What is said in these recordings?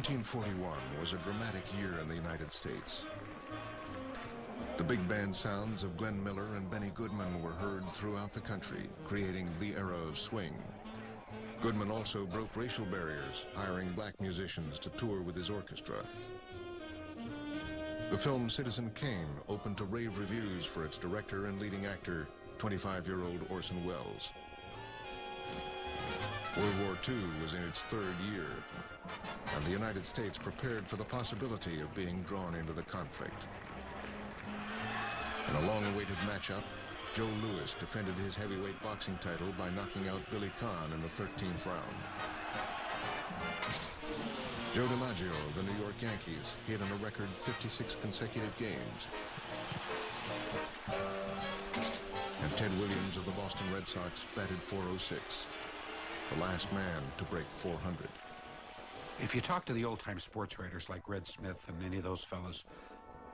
1941 was a dramatic year in the United States. The big band sounds of Glenn Miller and Benny Goodman were heard throughout the country, creating the era of swing. Goodman also broke racial barriers, hiring black musicians to tour with his orchestra. The film Citizen Kane opened to rave reviews for its director and leading actor, 25-year-old Orson Welles. World War II was in its third year, and the United States prepared for the possibility of being drawn into the conflict. In a long-awaited matchup, Joe Louis defended his heavyweight boxing title by knocking out Billy Conn in the 13th round. Joe DiMaggio of the New York Yankees hit in a record 56 consecutive games. And Ted Williams of the Boston Red Sox batted .406, the last man to break 400. If you talk to the old-time sports writers like Red Smith and any of those fellas,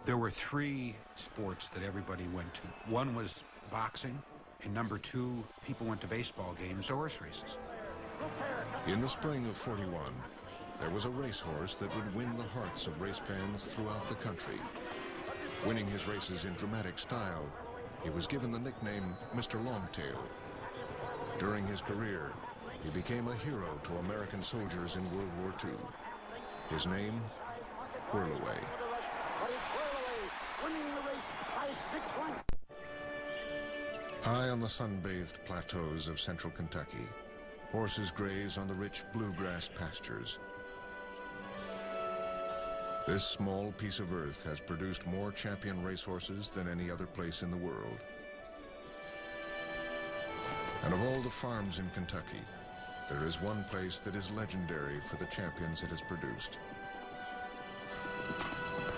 there were three sports that everybody went to. One was boxing, and number two, people went to baseball games or horse races. In the spring of '41, there was a racehorse that would win the hearts of race fans throughout the country. Winning his races in dramatic style, he was given the nickname Mr. Longtail. During his career, he became a hero to American soldiers in World War II. His name, Whirlaway. High on the sun-bathed plateaus of central Kentucky, horses graze on the rich bluegrass pastures. This small piece of earth has produced more champion racehorses than any other place in the world. And of all the farms in Kentucky, there is one place that is legendary for the champions it has produced.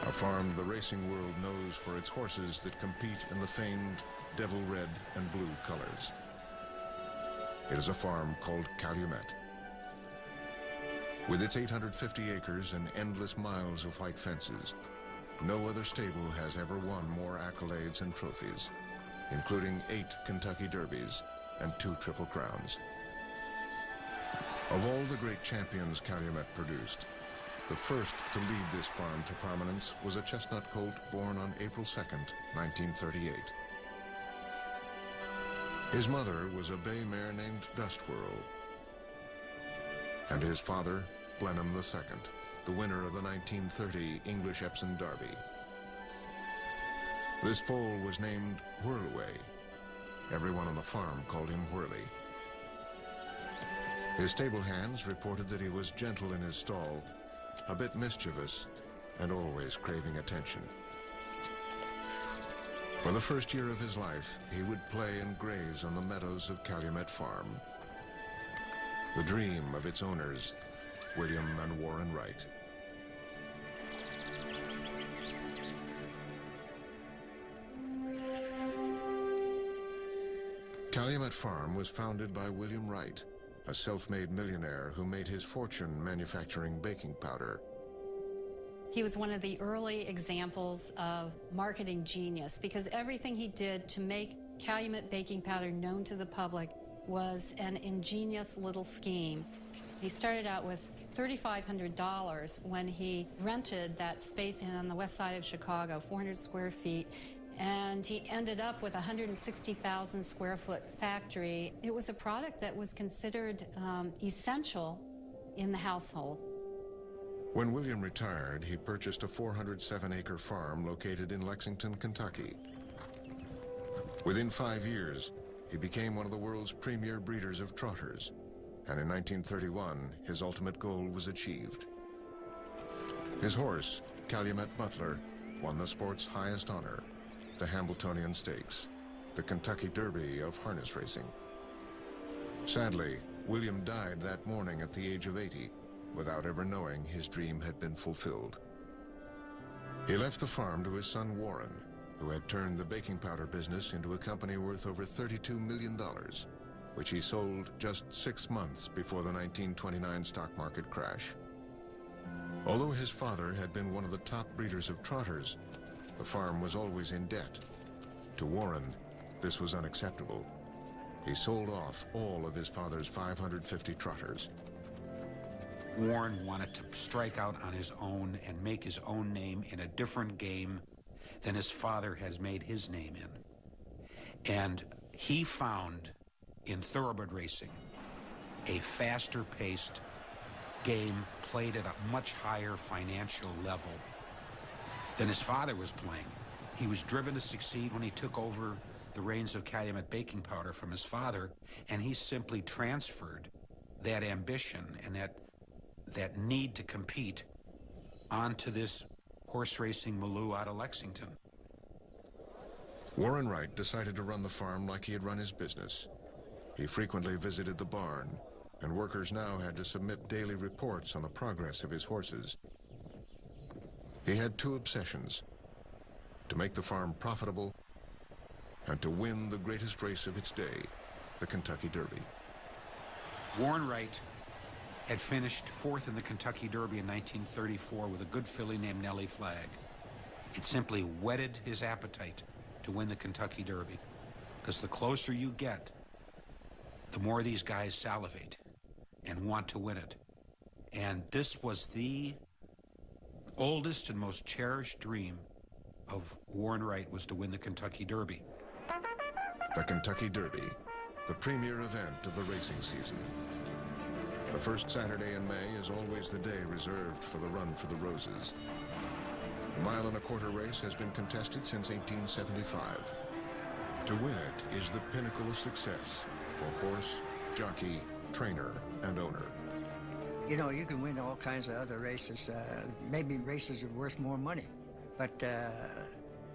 A farm the racing world knows for its horses that compete in the famed devil red and blue colors. It is a farm called Calumet. With its 850 acres and endless miles of white fences, no other stable has ever won more accolades and trophies, including 8 Kentucky Derbies and 2 Triple Crowns. Of all the great champions Calumet produced, the first to lead this farm to prominence was a chestnut colt born on April 2nd, 1938. His mother was a bay mare named Dustwhirl, and his father, Blenheim II, the winner of the 1930 English Epsom Derby. This foal was named Whirlaway. Everyone on the farm called him Whirly. His stable hands reported that he was gentle in his stall, a bit mischievous, and always craving attention. For the first year of his life, he would play and graze on the meadows of Calumet Farm, the dream of its owners, William and Warren Wright. Calumet Farm was founded by William Wright, a self-made millionaire who made his fortune manufacturing baking powder. He was one of the early examples of marketing genius because everything he did to make Calumet baking powder known to the public was an ingenious little scheme. He started out with $3,500 when he rented that space on the west side of Chicago, 400 square feet, and he ended up with a 160,000 square foot factory. It was a product that was considered essential in the household. When William retired, he purchased a 407-acre farm located in Lexington, Kentucky. Within 5 years, he became one of the world's premier breeders of trotters, and in 1931, his ultimate goal was achieved. His horse, Calumet Butler, won the sport's highest honor, the Hambletonian Stakes, the Kentucky Derby of harness racing. Sadly, William died that morning at the age of 80, without ever knowing his dream had been fulfilled. He left the farm to his son Warren, who had turned the baking powder business into a company worth over $32 million, which he sold just 6 months before the 1929 stock market crash. Although his father had been one of the top breeders of trotters, the farm was always in debt. To Warren, this was unacceptable. He sold off all of his father's 550 trotters. Warren wanted to strike out on his own and make his own name in a different game than his father has made his name in. And he found in thoroughbred racing a faster-paced game played at a much higher financial level than his father was playing. He was driven to succeed when he took over the reins of Calumet baking powder from his father, and he simply transferred that ambition and that need to compete onto this horse racing Maloo out of Lexington. Warren Wright decided to run the farm like he had run his business. He frequently visited the barn, and workers now had to submit daily reports on the progress of his horses. He had two obsessions: to make the farm profitable and to win the greatest race of its day, the Kentucky Derby. Warren Wright had finished fourth in the Kentucky Derby in 1934 with a good filly named Nellie Flagg. It simply whetted his appetite to win the Kentucky Derby, because the closer you get, the more these guys salivate and want to win it. And this was the oldest and most cherished dream of Warren Wright, was to win the Kentucky Derby. The Kentucky Derby, the premier event of the racing season. The first Saturday in May is always the day reserved for the Run for the Roses. The mile-and-a-quarter race has been contested since 1875. To win it is the pinnacle of success for horse, jockey, trainer, and owner. You know, you can win all kinds of other races. Maybe races are worth more money. But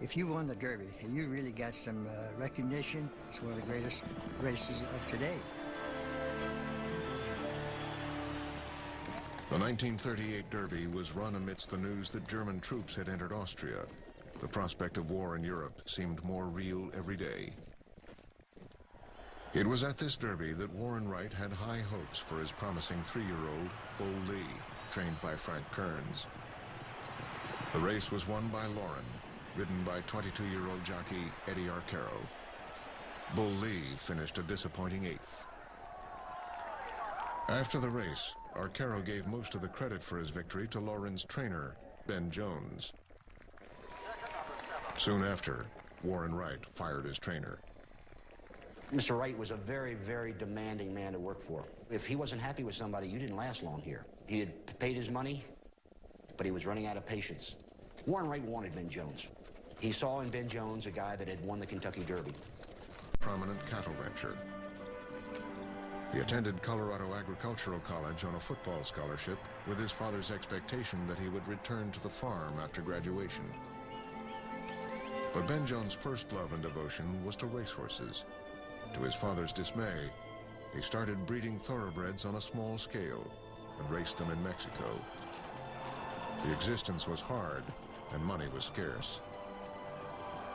if you won the Derby, you really got some recognition. It's one of the greatest races of today. The 1938 Derby was run amidst the news that German troops had entered Austria. The prospect of war in Europe seemed more real every day. It was at this Derby that Warren Wright had high hopes for his promising 3-year-old, Bull Lee, trained by Frank Kearns. The race was won by Lauren, ridden by 22-year-old jockey Eddie Arcaro. Bull Lee finished a disappointing 8th. After the race, Arcaro gave most of the credit for his victory to Lauren's trainer, Ben Jones. Soon after, Warren Wright fired his trainer. Mr. Wright was a very, very demanding man to work for. If he wasn't happy with somebody, you didn't last long here. He had paid his money, but he was running out of patience. Warren Wright wanted Ben Jones. He saw in Ben Jones a guy that had won the Kentucky Derby. Prominent cattle rancher. He attended Colorado Agricultural College on a football scholarship with his father's expectation that he would return to the farm after graduation. But Ben Jones' first love and devotion was to racehorses. To his father's dismay, he started breeding thoroughbreds on a small scale and raced them in Mexico. The existence was hard and money was scarce.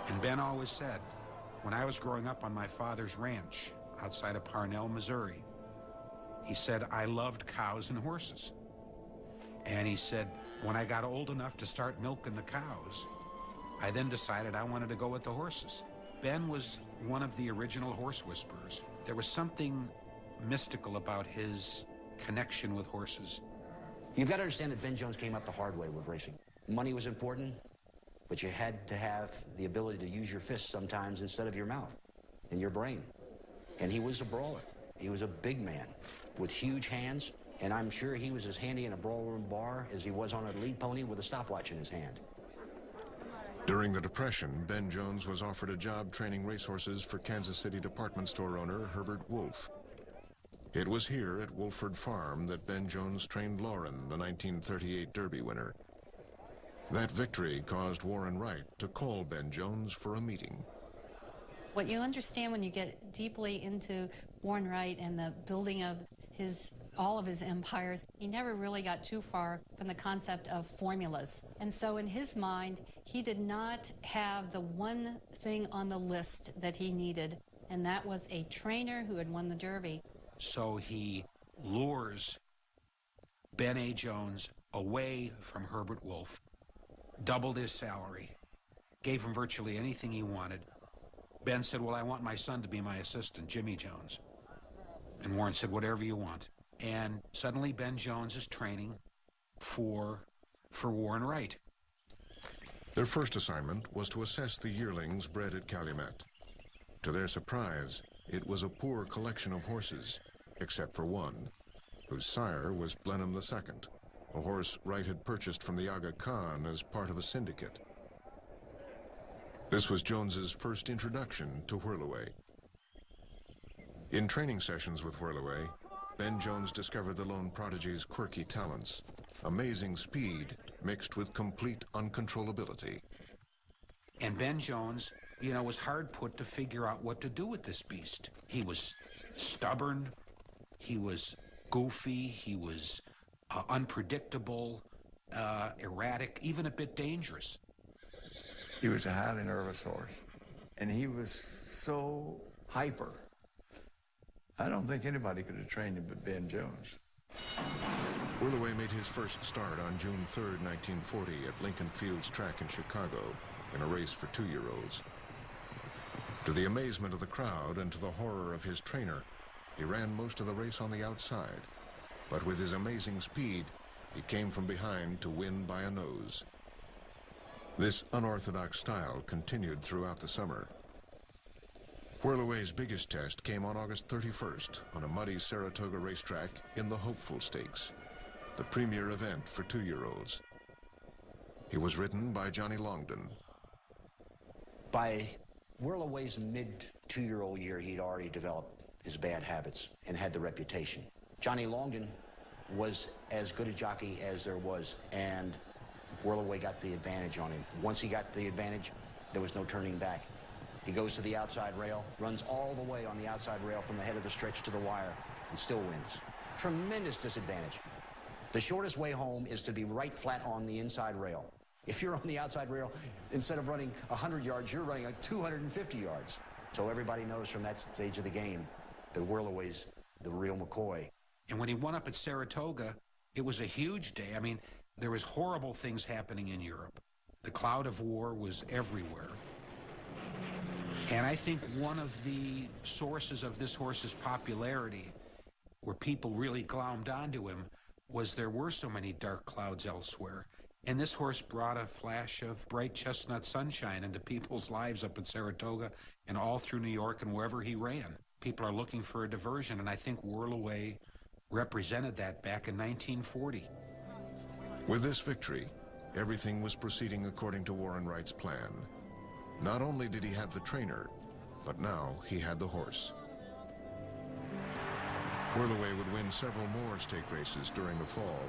And Ben always said, when I was growing up on my father's ranch outside of Parnell, Missouri, he said, I loved cows and horses. And he said, when I got old enough to start milking the cows, I then decided I wanted to go with the horses. Ben was one of the original horse whisperers. There was something mystical about his connection with horses. You've got to understand that Ben Jones came up the hard way with racing. Money was important, but you had to have the ability to use your fists sometimes instead of your mouth and your brain. And he was a brawler. He was a big man with huge hands, and I'm sure he was as handy in a ballroom bar as he was on a lead pony with a stopwatch in his hand. During the Depression, Ben Jones was offered a job training racehorses for Kansas City department store owner Herbert Wolf. It was here at Wolford Farm that Ben Jones trained Lauren, the 1938 Derby winner. That victory caused Warren Wright to call Ben Jones for a meeting. What you understand when you get deeply into Warren Wright and the building of all of his empires, he never really got too far from the concept of formulas. And so in his mind, he did not have the one thing on the list that he needed, and that was a trainer who had won the Derby. So he lures Ben A. Jones away from Herbert Wolf, doubled his salary, gave him virtually anything he wanted. Ben said, well, I want my son to be my assistant, Jimmy Jones. And Warren said, whatever you want. And suddenly Ben Jones is training for Warren Wright. Their first assignment was to assess the yearlings bred at Calumet. To their surprise, it was a poor collection of horses, except for one, whose sire was Blenheim II, a horse Wright had purchased from the Aga Khan as part of a syndicate. This was Jones's first introduction to Whirlaway. In training sessions with Whirlaway, Ben Jones discovered the lone prodigy's quirky talents, amazing speed mixed with complete uncontrollability. And Ben Jones, you know, was hard put to figure out what to do with this beast. He was stubborn, he was goofy, he was unpredictable, erratic, even a bit dangerous. He was a highly nervous horse, and he was so hyper. I don't think anybody could have trained him but Ben Jones. Whirlaway made his first start on June 3rd, 1940 at Lincoln Fields Track in Chicago in a race for 2-year-olds. To the amazement of the crowd and to the horror of his trainer, he ran most of the race on the outside. But with his amazing speed, he came from behind to win by a nose. This unorthodox style continued throughout the summer. Whirlaway's biggest test came on August 31st on a muddy Saratoga racetrack in the Hopeful Stakes, the premier event for 2-year-olds. He was ridden by Johnny Longden. By Whirlaway's mid-2-year-old year, he'd already developed his bad habits and had the reputation. Johnny Longden was as good a jockey as there was, and Whirlaway got the advantage on him. Once he got the advantage, there was no turning back. He goes to the outside rail, runs all the way on the outside rail from the head of the stretch to the wire, and still wins. Tremendous disadvantage. The shortest way home is to be right flat on the inside rail. If you're on the outside rail, instead of running 100 yards, you're running like 250 yards. So everybody knows from that stage of the game that Whirlaway's the real McCoy. And when he won up at Saratoga, it was a huge day. I mean, there was horrible things happening in Europe. The cloud of war was everywhere. And I think one of the sources of this horse's popularity, where people really glommed onto him, was there were so many dark clouds elsewhere. And this horse brought a flash of bright chestnut sunshine into people's lives up at Saratoga and all through New York and wherever he ran. People are looking for a diversion, and I think Whirlaway represented that back in 1940. With this victory, everything was proceeding according to Warren Wright's plan. Not only did he have the trainer, but now he had the horse. Whirlaway would win several more stake races during the fall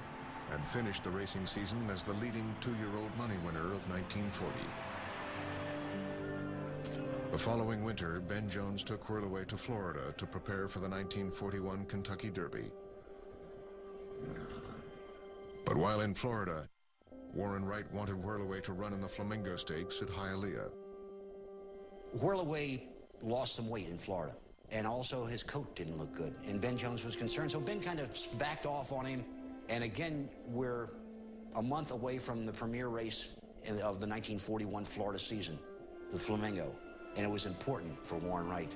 and finish the racing season as the leading 2-year-old money winner of 1940. The following winter, Ben Jones took Whirlaway to Florida to prepare for the 1941 Kentucky Derby. But while in Florida, Warren Wright wanted Whirlaway to run in the Flamingo Stakes at Hialeah. Whirlaway lost some weight in Florida, and also his coat didn't look good, and Ben Jones was concerned, so Ben kind of backed off on him, and again, we're a month away from the premier race of the 1941 Florida season, the Flamingo, and it was important for Warren Wright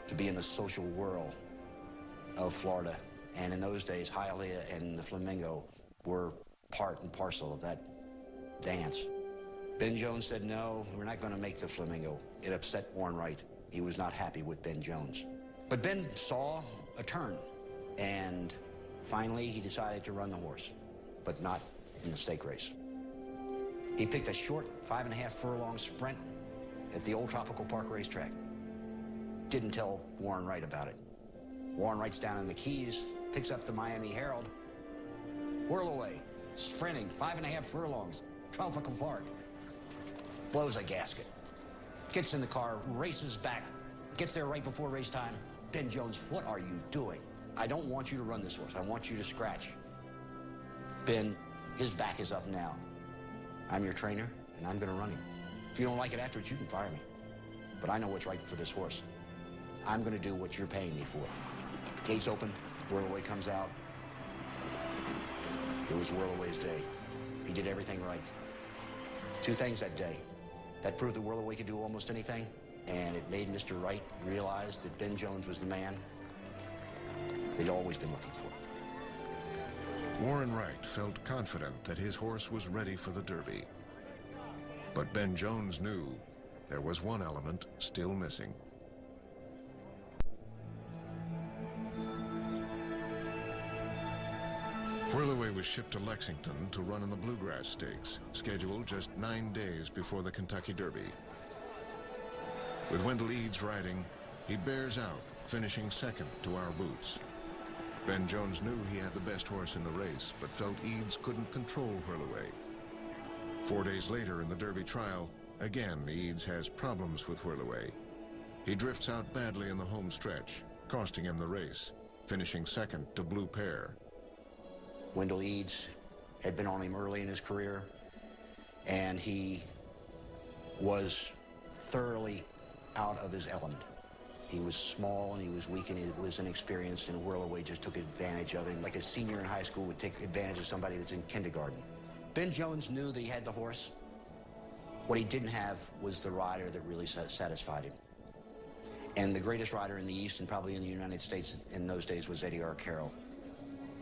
to be in the social whirl of Florida, and in those days, Hialeah and the Flamingo were part and parcel of that dance. Ben Jones said, no, we're not going to make the Flamingo. It upset Warren Wright. He was not happy with Ben Jones. But Ben saw a turn, and finally he decided to run the horse, but not in the stake race. He picked a short 5.5 furlong sprint at the old Tropical Park racetrack. Didn't tell Warren Wright about it. Warren Wright's down in the Keys, picks up the Miami Herald. Whirlaway, sprinting, 5.5 furlongs, Tropical Park. Blows a gasket. Gets in the car, races back, gets there right before race time. Ben Jones, what are you doing? I don't want you to run this horse. I want you to scratch. Ben, his back is up now. I'm your trainer, and I'm going to run him. If you don't like it afterwards, you can fire me. But I know what's right for this horse. I'm going to do what you're paying me for. Gates open, Whirlaway comes out. It was Whirlaway's day. He did everything right. 2 things that day. That proved that Whirlaway could do almost anything, and it made Mr. Wright realize that Ben Jones was the man. they'd always been looking for. Warren Wright felt confident that his horse was ready for the Derby. But Ben Jones knew there was one element still missing. Whirlaway was shipped to Lexington to run in the Bluegrass Stakes, scheduled just 9 days before the Kentucky Derby. With Wendell Eads riding, he bears out, finishing second to our boots. Ben Jones knew he had the best horse in the race, but felt Eads couldn't control Whirlaway. 4 days later in the Derby trial, again Eads has problems with Whirlaway. He drifts out badly in the home stretch, costing him the race, finishing second to Blue Pair. Wendell Eads had been on him early in his career, and he was thoroughly out of his element. He was small and he was weak and he was inexperienced, and Whirlaway just took advantage of him like a senior in high school would take advantage of somebody that's in kindergarten. Ben Jones knew that he had the horse. What he didn't have was the rider that really satisfied him. And the greatest rider in the East and probably in the United States in those days was Eddie Arcaro.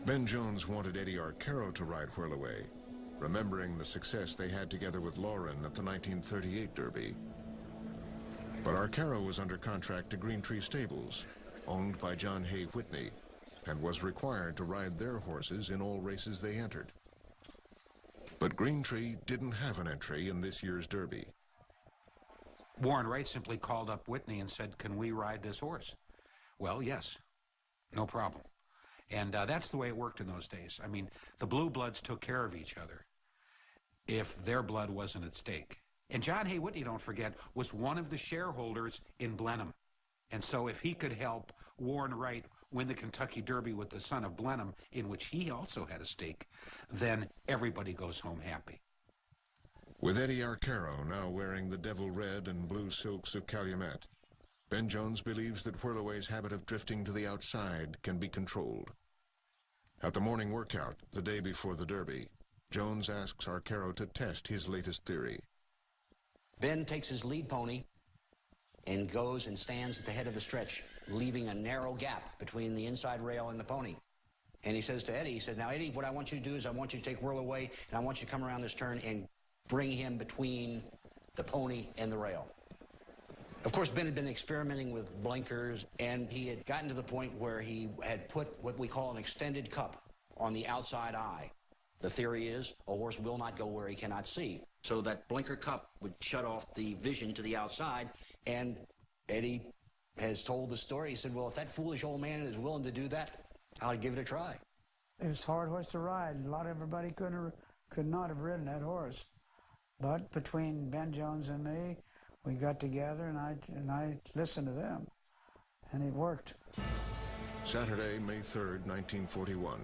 Ben Jones wanted Eddie Arcaro to ride Whirlaway, remembering the success they had together with Lauren at the 1938 Derby. But Arcaro was under contract to Green Tree Stables, owned by John Hay Whitney, and was required to ride their horses in all races they entered. But Green Tree didn't have an entry in this year's Derby. Warren Wright simply called up Whitney and said, "Can we ride this horse?" Well, yes, no problem. And that's the way it worked in those days. I mean, the Blue Bloods took care of each other if their blood wasn't at stake. And John Hay Whitney, don't forget, was one of the shareholders in Blenheim. And so if he could help Warren Wright win the Kentucky Derby with the son of Blenheim, in which he also had a stake, then everybody goes home happy. With Eddie Arcaro now wearing the devil red and blue silks of Calumet, Ben Jones believes that Whirlaway's habit of drifting to the outside can be controlled. At the morning workout, the day before the Derby, Jones asks Arcaro to test his latest theory. Ben takes his lead pony and goes and stands at the head of the stretch, leaving a narrow gap between the inside rail and the pony. And he says to Eddie, he said, "Now, Eddie, what I want you to do is I want you to take Whirlaway, and I want you to come around this turn and bring him between the pony and the rail." Of course, Ben had been experimenting with blinkers, and he had gotten to the point where he had put what we call an extended cup on the outside eye. The theory is a horse will not go where he cannot see. So that blinker cup would shut off the vision to the outside, and Eddie has told the story. He said, "Well, if that foolish old man is willing to do that, I'll give it a try." It was a hard horse to ride. A lot of everybody could not have ridden that horse. But between Ben Jones and me, we got together, and I listened to them, and it worked. Saturday, May 3rd, 1941,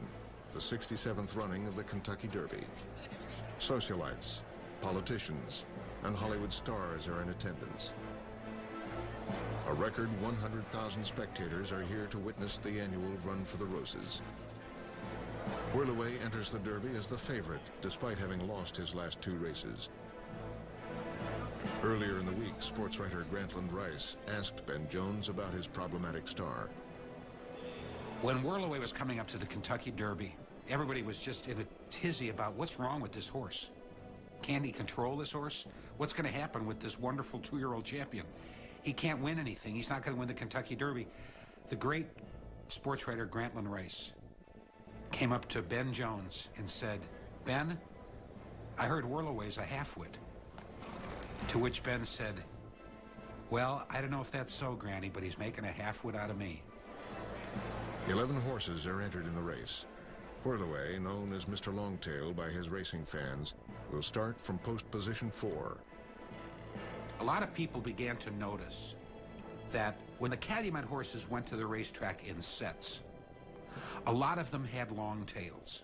the 67th running of the Kentucky Derby. Socialites, politicians, and Hollywood stars are in attendance. A record 100,000 spectators are here to witness the annual Run for the Roses. Whirlaway enters the Derby as the favorite, despite having lost his last 2 races. Earlier in the week, sports writer Grantland Rice asked Ben Jones about his problematic star. When Whirlaway was coming up to the Kentucky Derby, everybody was just in a tizzy about what's wrong with this horse. Can he control this horse? What's going to happen with this wonderful 2-year-old champion? He can't win anything. He's not going to win the Kentucky Derby. The great sports writer Grantland Rice came up to Ben Jones and said, "Ben, I heard Whirlaway's a half-wit." To which Ben said, "Well, I don't know if that's so, Granny, but he's making a half-wit out of me." 11 horses are entered in the race. Whirlaway, known as Mr. Longtail by his racing fans, will start from post position 4. A lot of people began to notice that when the Calumet horses went to the racetrack in sets, a lot of them had long tails.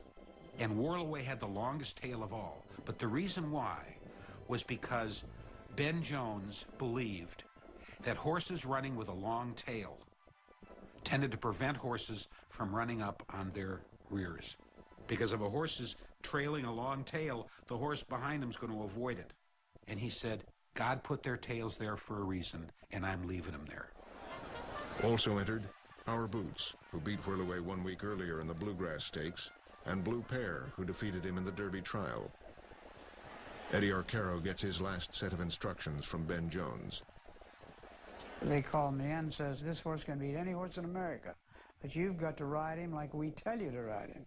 And Whirlaway had the longest tail of all. But the reason why was because Ben Jones believed that horses running with a long tail tended to prevent horses from running up on their rears. Because if a horse is trailing a long tail, the horse behind him is going to avoid it. And he said, "God put their tails there for a reason, and I'm leaving them there." Also entered, Our Boots, who beat Whirlaway 1 week earlier in the Bluegrass Stakes, and Blue Pear, who defeated him in the Derby Trial. Eddie Arcaro gets his last set of instructions from Ben Jones. They called me in and says, this horse can beat any horse in America, but you've got to ride him like we tell you to ride him,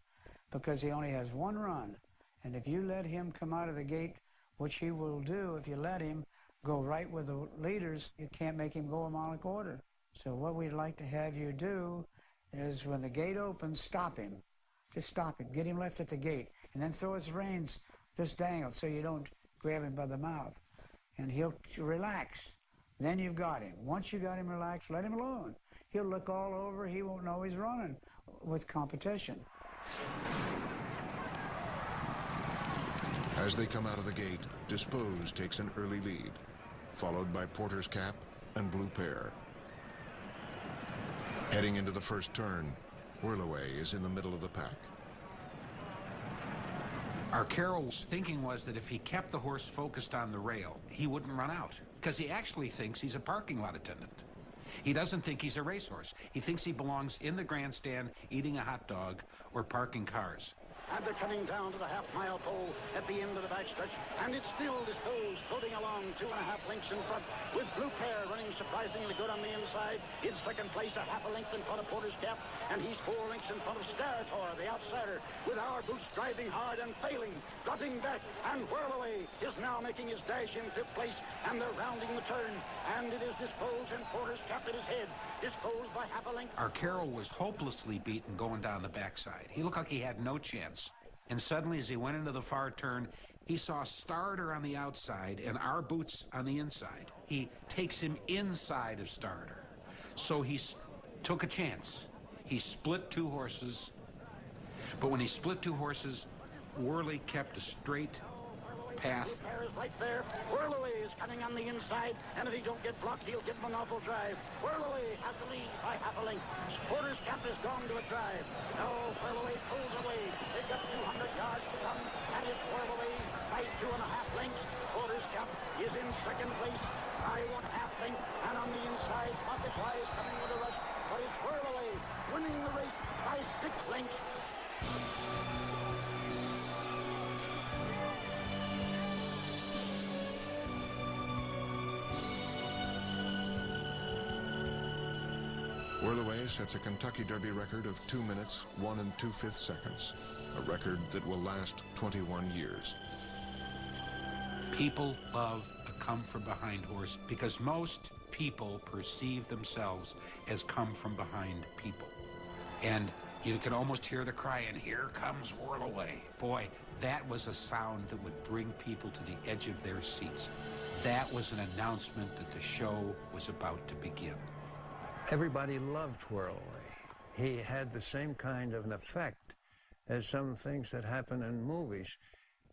because he only has one run. And if you let him come out of the gate, which he will do if you let him go right with the leaders, you can't make him go a mile and a quarter. So what we'd like to have you do is when the gate opens, stop him. Just stop him. Get him left at the gate. And then throw his reins, just dangle so you don't grab him by the mouth. And he'll relax. Then you've got him. Once you got him relaxed, let him alone. He'll look all over. He won't know he's running with competition. As they come out of the gate, Dispose takes an early lead, followed by Porter's Cap and Blue Pear. Heading into the first turn, Whirlaway is in the middle of the pack. Arcaro's thinking was that if he kept the horse focused on the rail, he wouldn't run out, because he actually thinks he's a parking lot attendant. He doesn't think he's a racehorse. He thinks he belongs in the grandstand eating a hot dog or parking cars. And they're coming down to the half-mile pole at the end of the backstretch, and it's still Dispose floating along 2.5 lengths in front, with Blue Pear running surprisingly good on the inside. In second place, a half a length in front of Porter's Cap, and he's 4 lengths in front of Starator, the outsider, with Our Boots driving hard and failing, dropping back, and Whirlaway is now making his dash in 5th place, and they're rounding the turn, and it is Dispose and Porter's Cap at his head. Dispose by half a length. Arcaro was hopelessly beaten going down the backside. He looked like he had no chance. And suddenly, as he went into the far turn, he saw Starter on the outside and Our Boots on the inside. He takes him inside of Starter. So he took a chance. He split 2 horses. But when he split 2 horses, Whirlaway kept a straight path. Blue Pear is right there. Whirlaway is coming on the inside, and if he don't get blocked, he'll give him an awful drive. Whirlaway has the lead by half a length. Porter's Cap is gone to a drive. Now Whirlaway pulls away. They've got 200 yards to come, and it's Whirlaway by 2.5 lengths. Porter's Cap is in second place by 1/2 length, and on the inside, pocket-wise coming with a rush, but it's Whirlaway winning the race by 6 lengths. Whirlaway sets a Kentucky Derby record of 2 minutes, 1 2/5 seconds, a record that will last 21 years. People love a come-from-behind horse because most people perceive themselves as come-from-behind people. And you can almost hear the cry, and here comes Whirlaway. Boy, that was a sound that would bring people to the edge of their seats. That was an announcement that the show was about to begin. Everybody loved Whirlaway. He had the same kind of an effect as some things that happen in movies.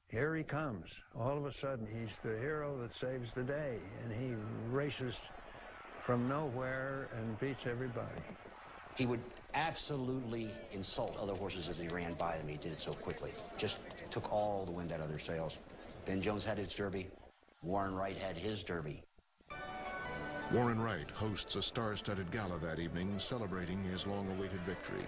Here he comes. All of a sudden, he's the hero that saves the day, and he races from nowhere and beats everybody. He would absolutely insult other horses as he ran by them. He did it so quickly. Just took all the wind out of their sails. Ben Jones had his Derby. Warren Wright had his Derby. Warren Wright hosts a star-studded gala that evening, celebrating his long-awaited victory.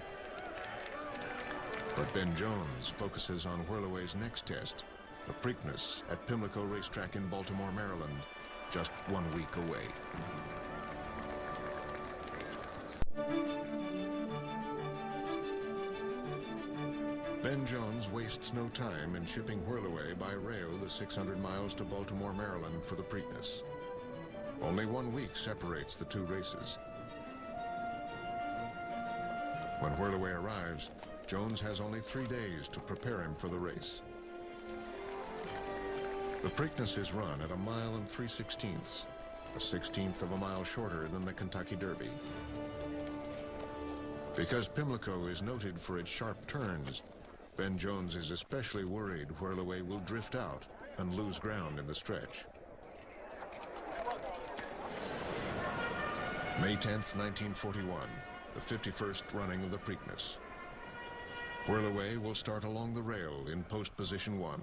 But Ben Jones focuses on Whirlaway's next test, the Preakness at Pimlico Racetrack in Baltimore, Maryland, just 1 week away. Ben Jones wastes no time in shipping Whirlaway by rail the 600 miles to Baltimore, Maryland for the Preakness. Only 1 week separates the 2 races. When Whirlaway arrives, Jones has only 3 days to prepare him for the race. The Preakness is run at 1 mile and 3/16, a 1/16 of a mile shorter than the Kentucky Derby. Because Pimlico is noted for its sharp turns, Ben Jones is especially worried Whirlaway will drift out and lose ground in the stretch. May 10th, 1941, the 51st running of the Preakness. Whirlaway will start along the rail in post position 1.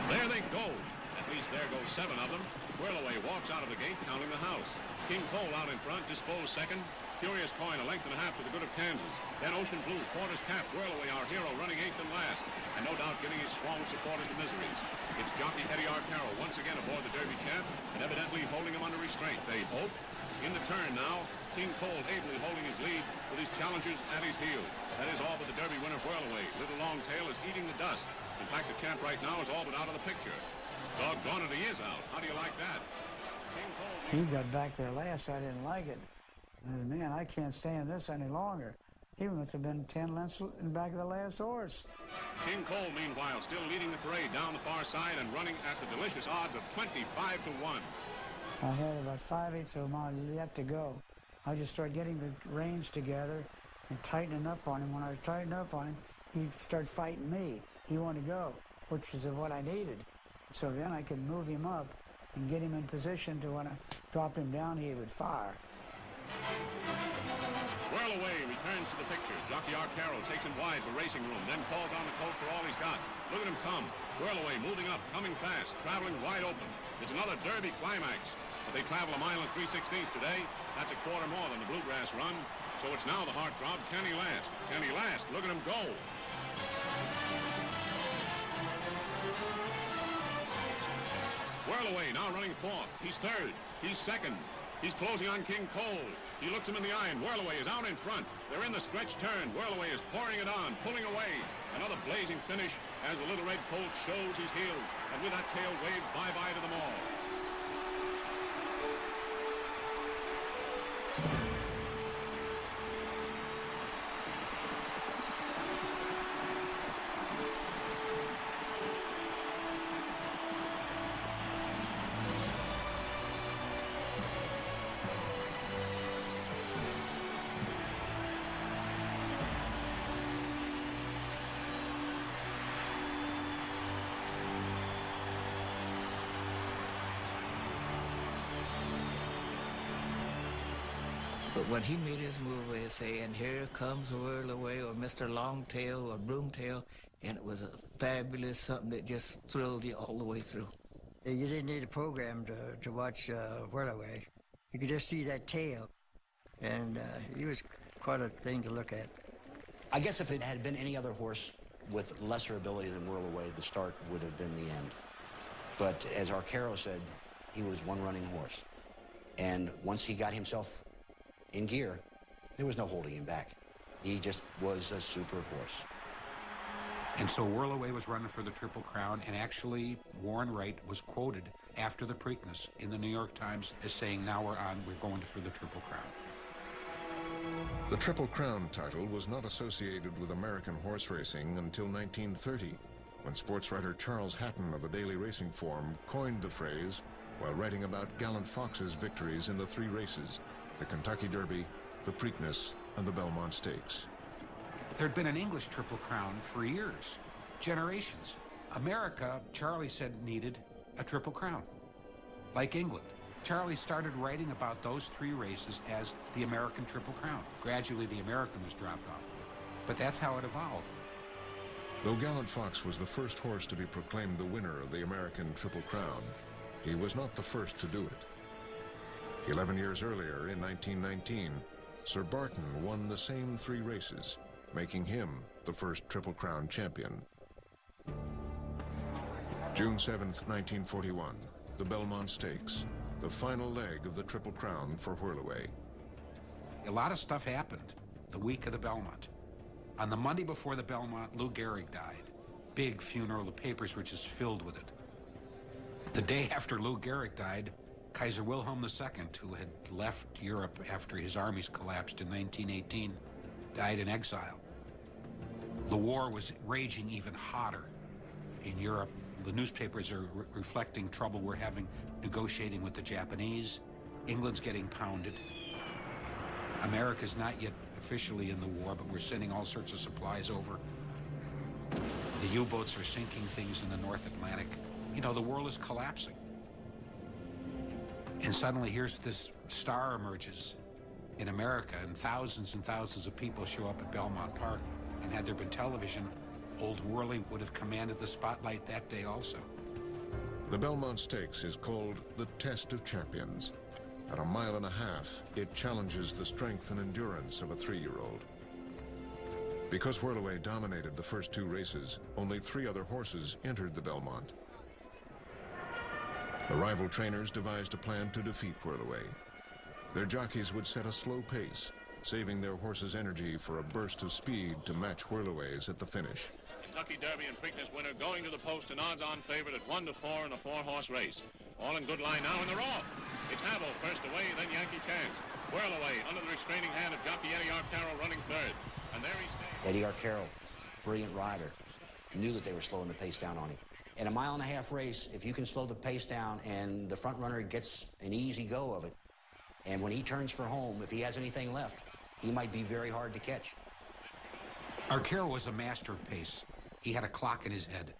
There they go. At least there go 7 of them. Whirlaway walks steps out of the gate, counting the house. King Cole out in front, disposed second. Curious Coin, a length and a half to the good of Kansas. Then Ocean Blue, quarters cap, Whirlaway, our hero, running eighth and last. And no doubt giving his strong supporters the miseries. It's jockey Eddie Arcaro once again aboard the Derby champ, and evidently holding him under restraint, they hope. In the turn now, King Cole ably holding his lead with his challengers at his heels. That is all but the Derby winner, Whirlaway. Little Longtail is eating the dust. In fact, the champ right now is all but out of the picture. Doggone it, he is out. How do you like that? King Cole... He got back there last. I didn't like it. I said, man, I can't stand this any longer. He must have been 10 lengths in back of the last horse. King Cole, meanwhile, still leading the parade down the far side and running at the delicious odds of 25 to 1. I had about 5/8 of a mile yet to go. I just started getting the reins together and tightening up on him. When I was tightening up on him, he started fighting me. He wanted to go, which is what I needed. So then I could move him up and get him in position to when I dropped him down, he would fire. Whirlaway returns to the picture. Jockey Arcaro takes him wide for racing room, then calls on the colt for all he's got. Look at him come. Whirlaway moving up, coming fast, traveling wide open. It's another Derby climax. But they travel a mile and 3/16 today. That's a quarter more than the Bluegrass run. So it's now the heartthrob. Can he last? Can he last? Look at him go. Whirlaway now running fourth. He's third. He's second. He's closing on King Cole. He looks him in the eye, and Whirlaway is out in front. They're in the stretch turn. Whirlaway is pouring it on, pulling away. Another blazing finish as the little red colt shows his heels. And with that tail wave, bye-bye to them all. But when he made his move, he'd say, and here comes Whirlaway or Mr. Longtail or Broomtail, and it was a fabulous something that just thrilled you all the way through. You didn't need a program to watch Whirlaway. You could just see that tail, and he was quite a thing to look at. I guess if it had been any other horse with lesser ability than Whirlaway, the start would have been the end. But as Arcaro said, he was one running horse. And once he got himself in gear, there was no holding him back. He just was a super horse. And so Whirlaway was running for the Triple Crown, and actually Warren Wright was quoted after the Preakness in the New York Times as saying, now we're going for the Triple Crown. The Triple Crown title was not associated with American horse racing until 1930, when sports writer Charles Hatton of the Daily Racing Form coined the phrase while writing about Gallant Fox's victories in the three races: the Kentucky Derby, the Preakness, and the Belmont Stakes. There'd been an English Triple Crown for years, generations. America, Charlie said, needed a Triple Crown, like England. Charlie started writing about those three races as the American Triple Crown. Gradually, the American was dropped off. But that's how it evolved. Though Gallant Fox was the first horse to be proclaimed the winner of the American Triple Crown, he was not the first to do it. 11 years earlier, in 1919, Sir Barton won the same three races, making him the first Triple Crown champion. June 7th, 1941, the Belmont Stakes, the final leg of the Triple Crown for Whirlaway. A lot of stuff happened the week of the Belmont. On the Monday before the Belmont, Lou Gehrig died. Big funeral, the papers were just filled with it. The day after Lou Gehrig died, Kaiser Wilhelm II, who had left Europe after his armies collapsed in 1918, died in exile. The war was raging even hotter in Europe. The newspapers are reflecting trouble we're having negotiating with the Japanese. England's getting pounded. America's not yet officially in the war, but we're sending all sorts of supplies over. The U-boats are sinking things in the North Atlantic. You know, the world is collapsing. And suddenly here's this star emerges in America, and thousands of people show up at Belmont Park. And had there been television, old Whirly would have commanded the spotlight that day also. The Belmont Stakes is called the Test of Champions. At 1.5 miles, it challenges the strength and endurance of a 3-year-old. Because Whirlaway dominated the first 2 races, only 3 other horses entered the Belmont. The rival trainers devised a plan to defeat Whirlaway. Their jockeys would set a slow pace, saving their horses' energy for a burst of speed to match Whirlaway's at the finish. Kentucky Derby and Preakness winner going to the post, an odds-on favorite at 1-4 in a 4-horse race. All in good line now, and they're off. It's Habo first away, then Yankee Chance. Whirlaway under the restraining hand of jockey Eddie Arcaro running third. And there he stays. Eddie Arcaro, brilliant rider, knew that they were slowing the pace down on him. In a 1.5 mile race, if you can slow the pace down and the front runner gets an easy go of it, and when he turns for home, if he has anything left, he might be very hard to catch. Arcaro was a master of pace. He had a clock in his head.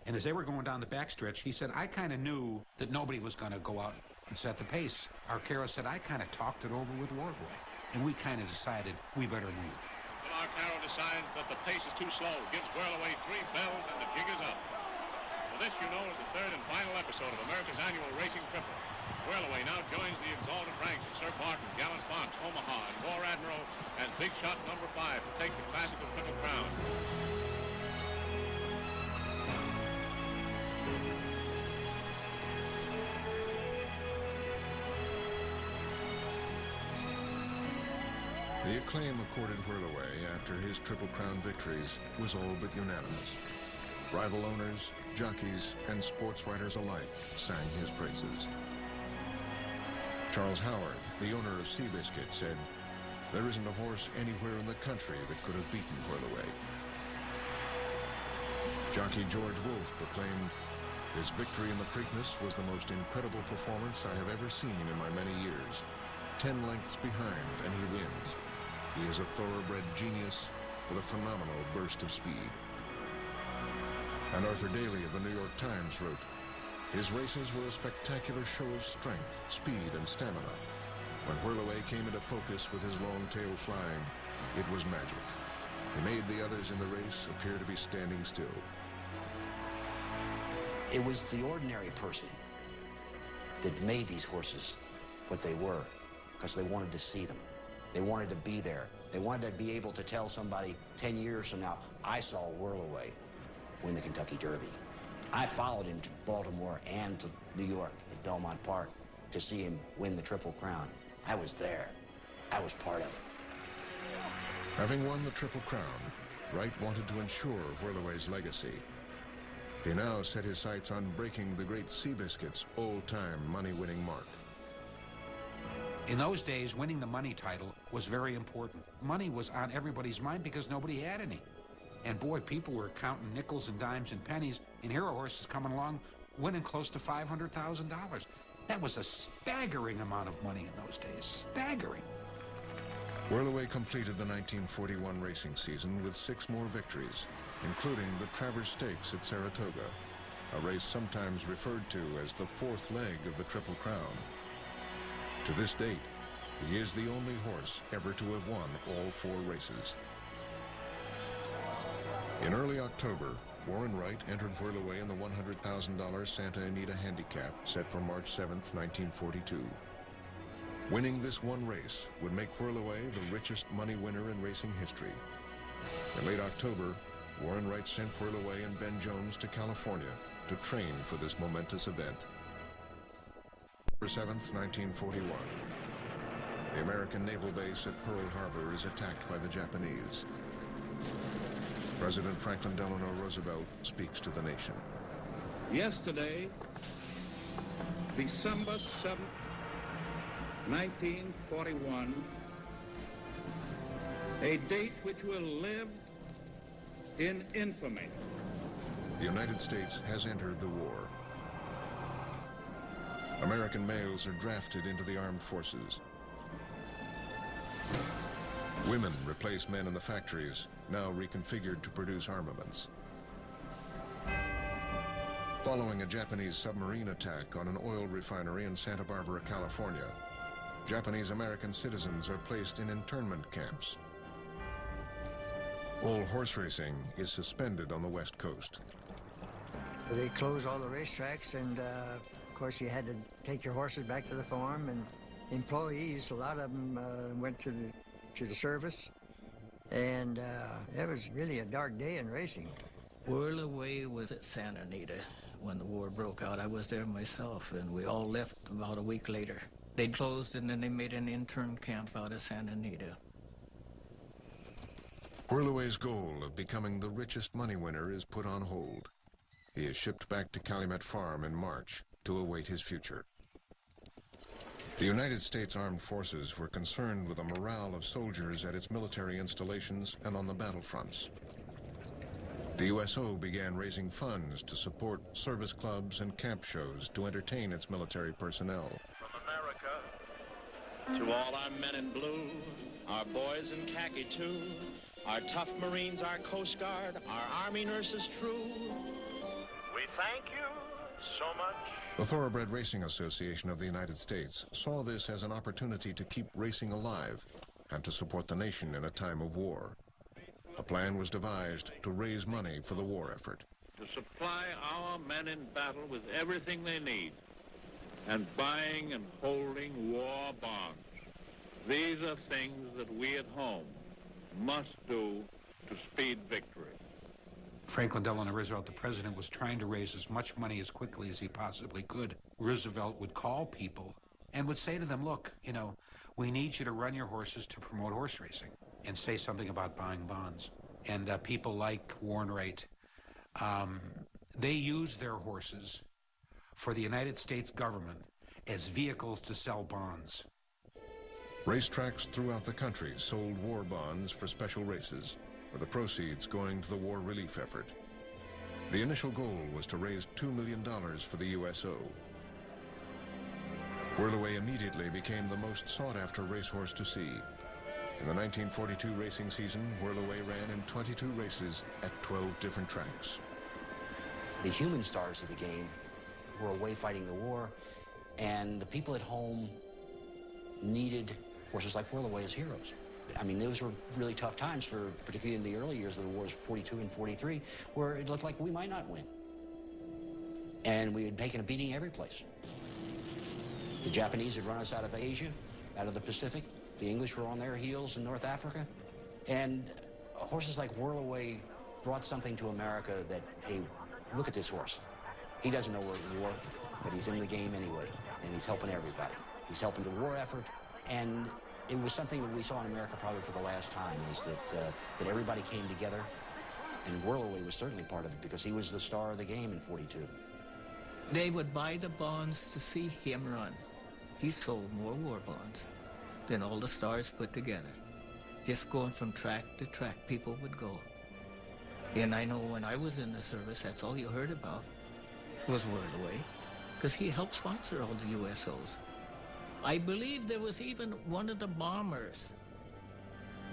And as they were going down the backstretch, he said, I kind of knew that nobody was going to go out and set the pace. Arcaro said, I kind of talked it over with Whirlaway, and we kind of decided we better move. Well, Arcaro decides that the pace is too slow, gives Whirlaway 3 bells, and the jig is up. Well, this, you know, is the 3rd and final episode of America's annual racing triple. Whirlaway now joins the exalted ranks of Sir Barton, Gallant Fox, Omaha, and War Admiral as big shot number 5 to take the classical Triple Crown. The acclaim accorded Whirlaway after his Triple Crown victories was all but unanimous. Rival owners, jockeys, and sports writers alike sang his praises. Charles Howard, the owner of Seabiscuit, said, "There isn't a horse anywhere in the country that could have beaten Whirlaway." Jockey George Wolfe proclaimed, "His victory in the Preakness was the most incredible performance I have ever seen in my many years. 10 lengths behind, and he wins. He is a thoroughbred genius with a phenomenal burst of speed." And Arthur Daly of the New York Times wrote, "His races were a spectacular show of strength, speed, and stamina. When Whirlaway came into focus with his long tail flying, it was magic. He made the others in the race appear to be standing still." It was the ordinary person that made these horses what they were, because they wanted to see them. They wanted to be there. They wanted to be able to tell somebody 10 years from now, I saw Whirlaway win the Kentucky Derby. I followed him to Baltimore and to New York at Belmont Park to see him win the Triple Crown. I was there. I was part of it. Having won the Triple Crown, Wright wanted to ensure Whirlaway's legacy. He now set his sights on breaking the great Seabiscuit's old-time money-winning mark. In those days, winning the money title was very important. Money was on everybody's mind because nobody had any. And boy, people were counting nickels and dimes and pennies, and hero horses coming along winning close to $500,000. That was a staggering amount of money in those days. Staggering. Whirlaway completed the 1941 racing season with 6 more victories, including the Travers Stakes at Saratoga, a race sometimes referred to as the 4th leg of the Triple Crown. To this date, he is the only horse ever to have won all 4 races. In early October, Warren Wright entered Whirlaway in the $100,000 Santa Anita Handicap set for March 7th, 1942. Winning this one race would make Whirlaway the richest money winner in racing history. In late October, Warren Wright sent Whirlaway and Ben Jones to California to train for this momentous event. October 7th, 1941. The American naval base at Pearl Harbor is attacked by the Japanese. President Franklin Delano Roosevelt speaks to the nation. Yesterday, December 7th, 1941, a date which will live in infamy. The United States has entered the war. American males are drafted into the armed forces. Women replace men in the factories, now reconfigured to produce armaments. Following a Japanese submarine attack on an oil refinery in Santa Barbara, California, Japanese-American citizens are placed in internment camps. All horse racing is suspended on the West Coast. They closed all the racetracks, and of course you had to take your horses back to the farm, and employees, a lot of them went to the service, and it was really a dark day in racing. Whirlaway was at Santa Anita when the war broke out. I was there myself, and we all left about a week later. They closed, and then they made an intern camp out of Santa Anita. Whirlaway's goal of becoming the richest money winner is put on hold. He is shipped back to Calumet Farm in March to await his future. The United States Armed Forces were concerned with the morale of soldiers at its military installations and on the battlefronts. The USO began raising funds to support service clubs and camp shows to entertain its military personnel. From America, to all our men in blue, our boys in khaki too, our tough Marines, our Coast Guard, our Army nurses true, we thank you so much. The Thoroughbred Racing Association of the United States saw this as an opportunity to keep racing alive and to support the nation in a time of war. A plan was devised to raise money for the war effort. To supply our men in battle with everything they need, and buying and holding war bonds. These are things that we at home must do to speed victory. Franklin Delano Roosevelt, the president, was trying to raise as much money as quickly as he possibly could. Roosevelt would call people and would say to them, look, you know, we need you to run your horses to promote horse racing, and say something about buying bonds. And people like Warren Wright, they use their horses for the United States government as vehicles to sell bonds. Racetracks throughout the country sold war bonds for special races, with the proceeds going to the war relief effort. The initial goal was to raise $2 million for the USO. Whirlaway immediately became the most sought-after racehorse to see. In the 1942 racing season, Whirlaway ran in 22 races at 12 different tracks. The human stars of the game were away fighting the war, and the people at home needed horses like Whirlaway as heroes. I mean, those were really tough times, particularly in the early years of the wars, 42 and 43, where it looked like we might not win. And we had taken a beating every place. The Japanese had run us out of Asia, out of the Pacific. The English were on their heels in North Africa. And horses like Whirlaway brought something to America that, hey, look at this horse. He doesn't know we're at war, but he's in the game anyway, and he's helping everybody. He's helping the war effort, and it was something that we saw in America probably for the last time, is that everybody came together, and Whirlaway was certainly part of it because he was the star of the game in 42. They would buy the bonds to see him run. He sold more war bonds than all the stars put together. Just going from track to track, people would go. And I know when I was in the service, that's all you heard about was Whirlaway, because he helped sponsor all the USOs. I believe there was even one of the bombers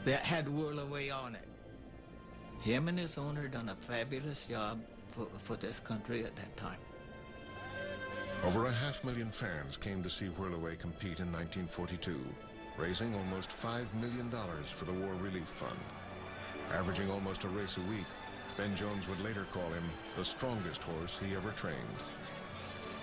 that had Whirlaway on it. Him and his owner done a fabulous job for this country at that time. Over 500,000 fans came to see Whirlaway compete in 1942, raising almost $5 million for the War Relief Fund. Averaging almost a race a week, Ben Jones would later call him the strongest horse he ever trained.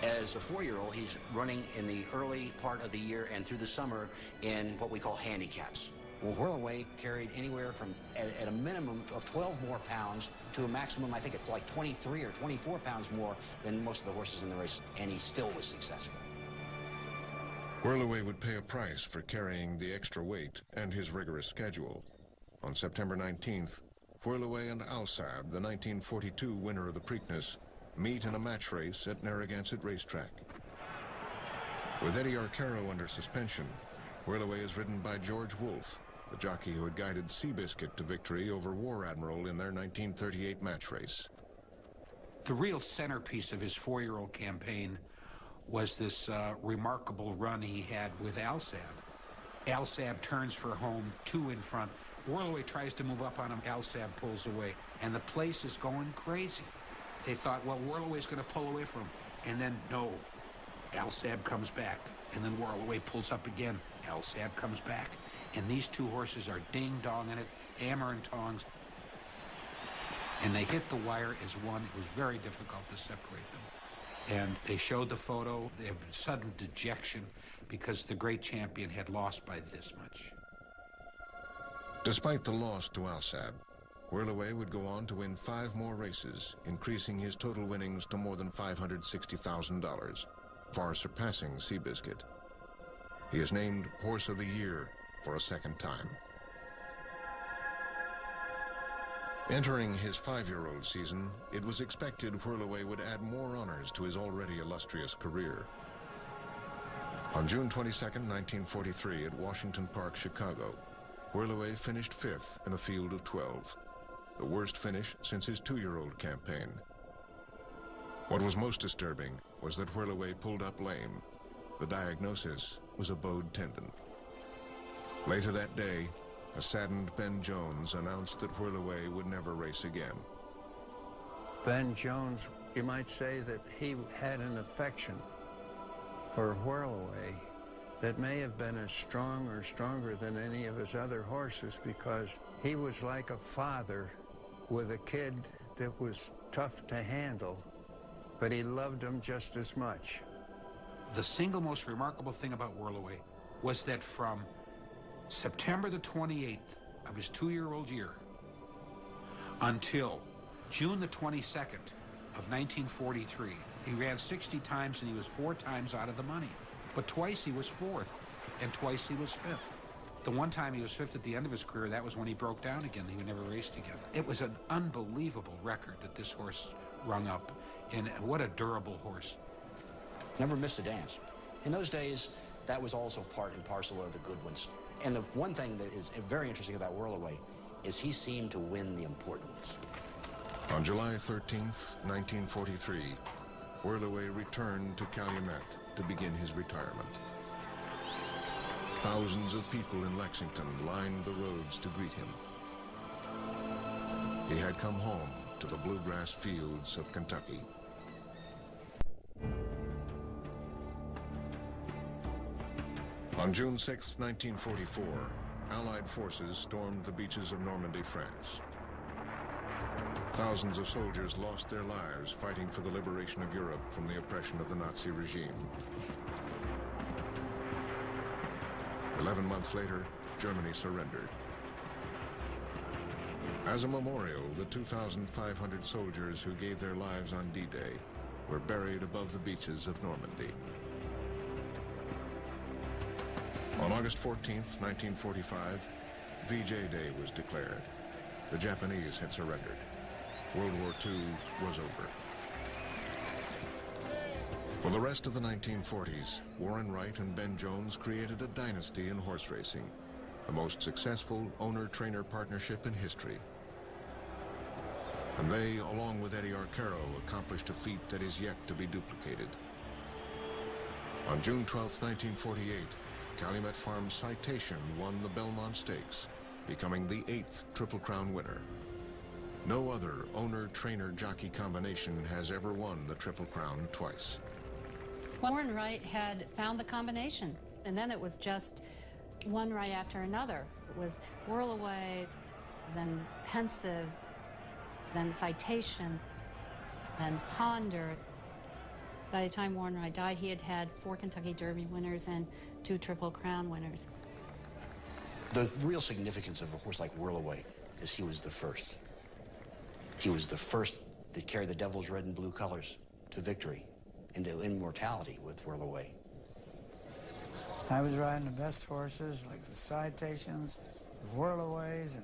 As a 4-year-old, he's running in the early part of the year and through the summer in what we call handicaps. Well, Whirlaway carried anywhere from, at a minimum of 12 more pounds to a maximum, I think it's like 23 or 24 pounds more than most of the horses in the race, and he still was successful. Whirlaway would pay a price for carrying the extra weight and his rigorous schedule. On September 19th, Whirlaway and Alsab, the 1942 winner of the Preakness, meet in a match race at Narragansett Racetrack. With Eddie Arcaro under suspension, Whirlaway is ridden by George Wolfe, the jockey who had guided Seabiscuit to victory over War Admiral in their 1938 match race. The real centerpiece of his 4-year-old campaign was this remarkable run he had with Alsab. Alsab turns for home, 2 in front. Whirlaway tries to move up on him. Alsab pulls away, and the place is going crazy. They thought, well, Whirlaway's going to pull away from him. And then, no, Alsab comes back. And then Whirlaway pulls up again. Alsab comes back. And these two horses are ding-donging it, hammer and tongs. and they hit the wire as one. It was very difficult to separate them. And they showed the photo. They had sudden dejection because the great champion had lost by this much. Despite the loss to Alsab, Whirlaway would go on to win 5 more races, increasing his total winnings to more than $560,000, far surpassing Seabiscuit. He is named Horse of the Year for a second time. Entering his 5-year-old season, it was expected Whirlaway would add more honors to his already illustrious career. On June 22, 1943, at Washington Park, Chicago, Whirlaway finished 5th in a field of 12, the worst finish since his 2-year-old campaign. What was most disturbing was that Whirlaway pulled up lame. The diagnosis was a bowed tendon. Later that day, a saddened Ben Jones announced that Whirlaway would never race again. Ben Jones, you might say that he had an affection for Whirlaway that may have been as strong or stronger than any of his other horses, because he was like a father with a kid that was tough to handle, but he loved him just as much. The single most remarkable thing about Whirlaway was that from September the 28th of his 2-year-old year until June the 22nd of 1943, he ran 60 times and he was 4 times out of the money. But twice he was 4th and twice he was 5th. The one time he was 5th at the end of his career, that was when he broke down again. He never raced again. It was an unbelievable record that this horse rung up, and what a durable horse. Never missed a dance. In those days, that was also part and parcel of the good ones. And the one thing that is very interesting about Whirlaway is he seemed to win the important ones. On July 13th, 1943, Whirlaway returned to Calumet to begin his retirement. Thousands of people in Lexington lined the roads to greet him. He had come home to the bluegrass fields of Kentucky. On June 6, 1944, Allied forces stormed the beaches of Normandy, France. Thousands of soldiers lost their lives fighting for the liberation of Europe from the oppression of the Nazi regime. 11 months later, Germany surrendered. As a memorial, the 2,500 soldiers who gave their lives on D-Day were buried above the beaches of Normandy. On August 14th, 1945, VJ Day was declared. The Japanese had surrendered. World War II was over. For the rest of the 1940s, Warren Wright and Ben Jones created a dynasty in horse racing, the most successful owner-trainer partnership in history. And they, along with Eddie Arcaro, accomplished a feat that is yet to be duplicated. On June 12, 1948, Calumet Farm's Citation won the Belmont Stakes, becoming the 8th Triple Crown winner. No other owner-trainer-jockey combination has ever won the Triple Crown twice. Warren Wright had found the combination, and then it was just one right after another. It was Whirlaway, then Pensive, then Citation, then Ponder. By the time Warren Wright died, he had had 4 Kentucky Derby winners and 2 Triple Crown winners. The real significance of a horse like Whirlaway is he was the first. He was the first to carry the Devil's red and blue colors to victory, into immortality with Whirlaway. I was riding the best horses, like the Citations, the Whirlaways,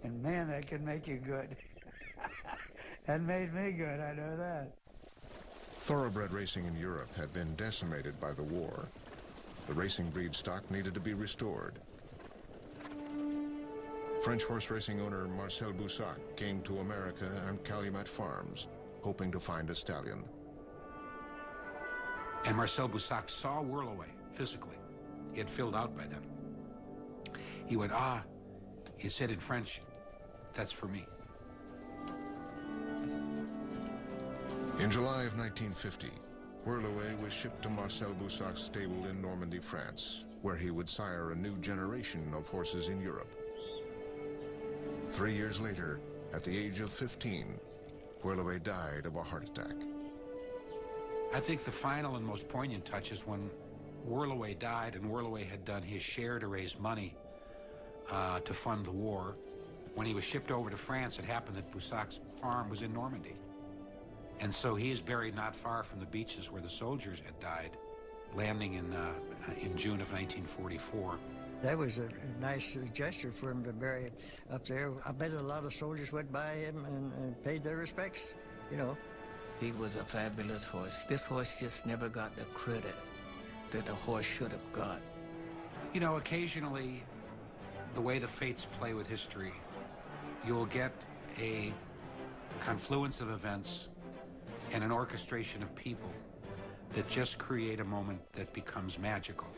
and man, that could make you good. That made me good, I know that. Thoroughbred racing in Europe had been decimated by the war. The racing breed stock needed to be restored. French horse racing owner Marcel Boussac came to America and Calumet Farms, hoping to find a stallion. And Marcel Boussac saw Whirlaway physically. He had filled out by then. He went, he said in French, "That's for me." In July of 1950, Whirlaway was shipped to Marcel Boussac's stable in Normandy, France, where he would sire a new generation of horses in Europe. 3 years later, At the age of 15, Whirlaway died of a heart attack. I think the final and most poignant touch is when Whirlaway died and Whirlaway had done his share to raise money to fund the war. When he was shipped over to France, it happened that Boussac's farm was in Normandy. And so he is buried not far from the beaches where the soldiers had died, landing in June of 1944. That was a nice gesture for him to bury it up there. I bet a lot of soldiers went by him and paid their respects, you know. He was a fabulous horse. This horse just never got the credit that the horse should have got. You know, occasionally, the way the fates play with history, you will get a confluence of events and an orchestration of people that just create a moment that becomes magical.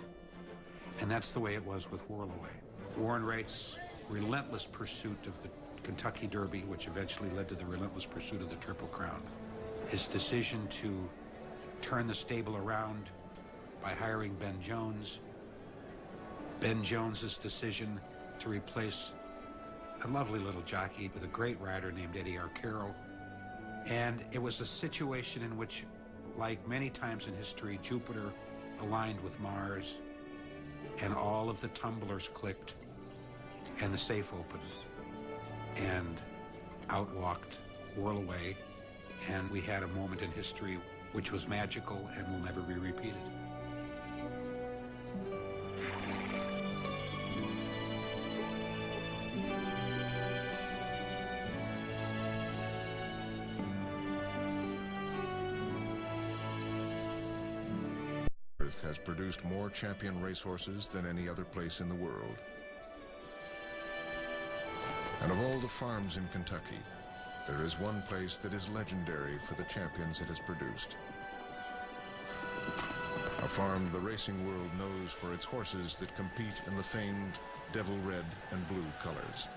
And that's the way it was with Whirlaway. Warren Wright's relentless pursuit of the Kentucky Derby, which eventually led to the relentless pursuit of the Triple Crown. His decision to turn the stable around by hiring Ben Jones. Ben Jones's decision to replace a lovely little jockey with a great rider named Eddie Arcaro. And it was a situation in which, like many times in history, Jupiter aligned with Mars, and all of the tumblers clicked, and the safe opened, and out walked Whirlaway, and we had a moment in history which was magical and will never be repeated. Has produced more champion racehorses than any other place in the world. And of all the farms in Kentucky, there is one place that is legendary for the champions it has produced. A farm the racing world knows for its horses that compete in the famed devil red and blue colors.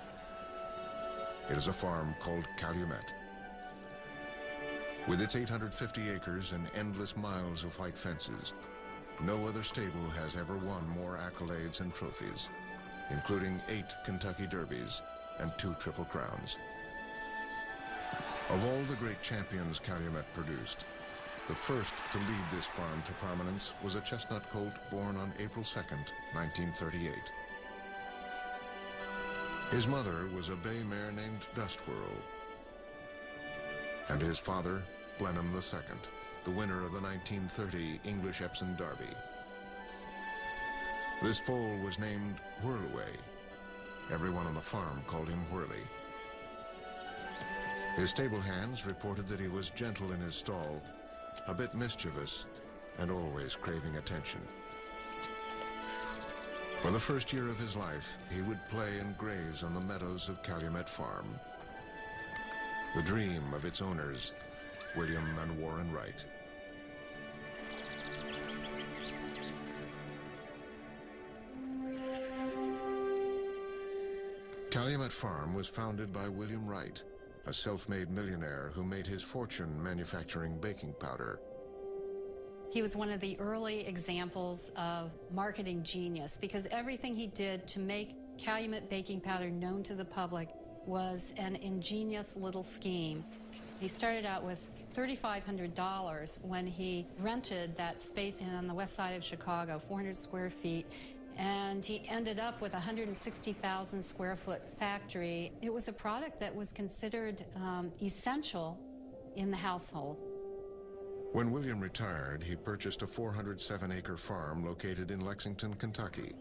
It is a farm called Calumet. With its 850 acres and endless miles of white fences, no other stable has ever won more accolades and trophies, including 8 Kentucky Derbies and 2 Triple Crowns. Of all the great champions Calumet produced, the first to lead this farm to prominence was a chestnut colt born on April 2nd, 1938. His mother was a bay mare named Dustwhirl, and his father, Blenheim II, the winner of the 1930 English Epsom Derby. This foal was named Whirlaway. Everyone on the farm called him Whirly. His stable hands reported that he was gentle in his stall, a bit mischievous, and always craving attention. For the first year of his life, he would play and graze on the meadows of Calumet Farm, the dream of its owners, William and Warren Wright. Calumet Farm was founded by William Wright, a self-made millionaire who made his fortune manufacturing baking powder. He was one of the early examples of marketing genius because everything he did to make Calumet baking powder known to the public was an ingenious little scheme. He started out with $3,500 when he rented that space on the west side of Chicago, 400 square feet, and he ended up with a 160,000 square foot factory. It was a product that was considered essential in the household. When William retired, he purchased a 407-acre farm located in Lexington, Kentucky.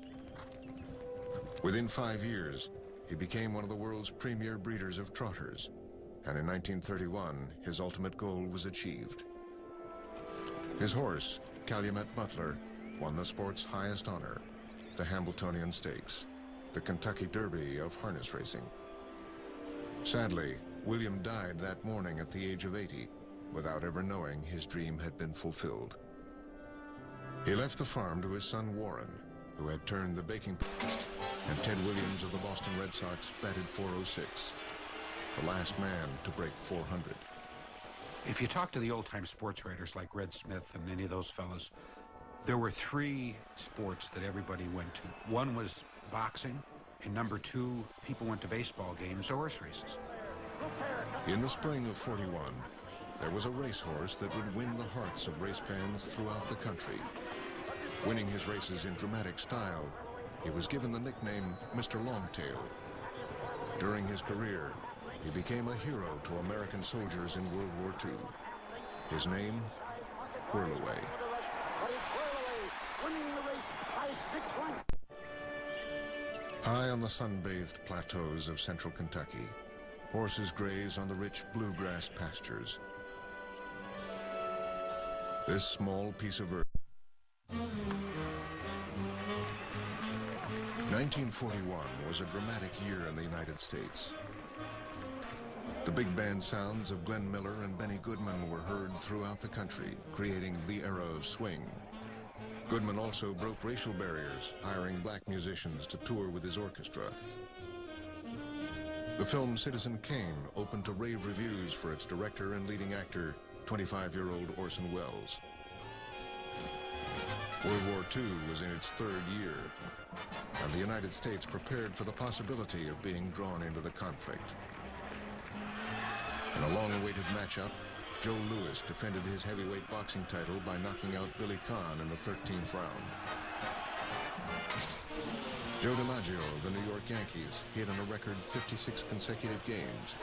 Within 5 years, he became one of the world's premier breeders of trotters, and in 1931, his ultimate goal was achieved. His horse, Calumet Butler, won the sport's highest honor, the Hambletonian Stakes, the Kentucky Derby of harness racing. Sadly, William died that morning at the age of 80, without ever knowing his dream had been fulfilled. He left the farm to his son Warren, who had turned the baking, and Ted Williams of the Boston Red Sox batted .406, the last man to break 400. If you talk to the old-time sports writers like Red Smith and any of those fellows, there were 3 sports that everybody went to. One was boxing, and number 2, people went to baseball games or horse races. In the spring of '41, there was a racehorse that would win the hearts of race fans throughout the country. Winning his races in dramatic style, he was given the nickname Mr. Longtail. During his career, he became a hero to American soldiers in World War II. His name, Whirlaway. High on the sun-bathed plateaus of central Kentucky, horses graze on the rich bluegrass pastures. This small piece of earth. 1941 was a dramatic year in the United States. The big band sounds of Glenn Miller and Benny Goodman were heard throughout the country, creating the era of swing. Goodman also broke racial barriers, hiring black musicians to tour with his orchestra. The film Citizen Kane opened to rave reviews for its director and leading actor, 25-year-old Orson Welles. World War II was in its third year, and the United States prepared for the possibility of being drawn into the conflict. In a long-awaited matchup, Joe Louis defended his heavyweight boxing title by knocking out Billy Conn in the 13th round. Joe DiMaggio of the New York Yankees hit in a record 56 consecutive games.